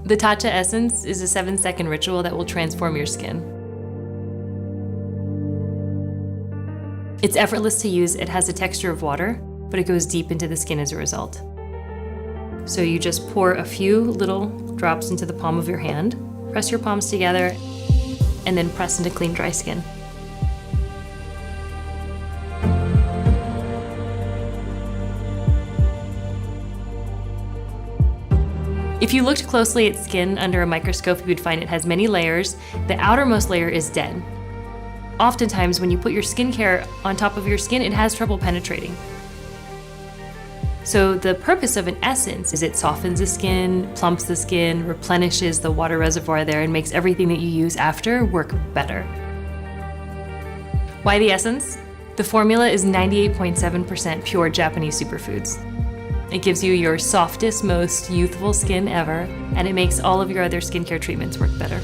The Tatcha essence is a 7-second ritual that will transform your skin. It's effortless to use, it has the texture of water, but it goes deep into the skin as a result. So you just pour a few little drops into the palm of your hand, press your palms together, and then press into clean, dry skin. If you looked closely at skin under a microscope, you would find it has many layers. The outermost layer is dead. Oftentimes, when you put your skincare on top of your skin, it has trouble penetrating. So the purpose of an essence is it softens the skin, plumps the skin, replenishes the water reservoir there, and makes everything that you use after work better. Why the essence? The formula is 98.7% pure Japanese superfoods. It gives you your softest, most youthful skin ever, and it makes all of your other skincare treatments work better.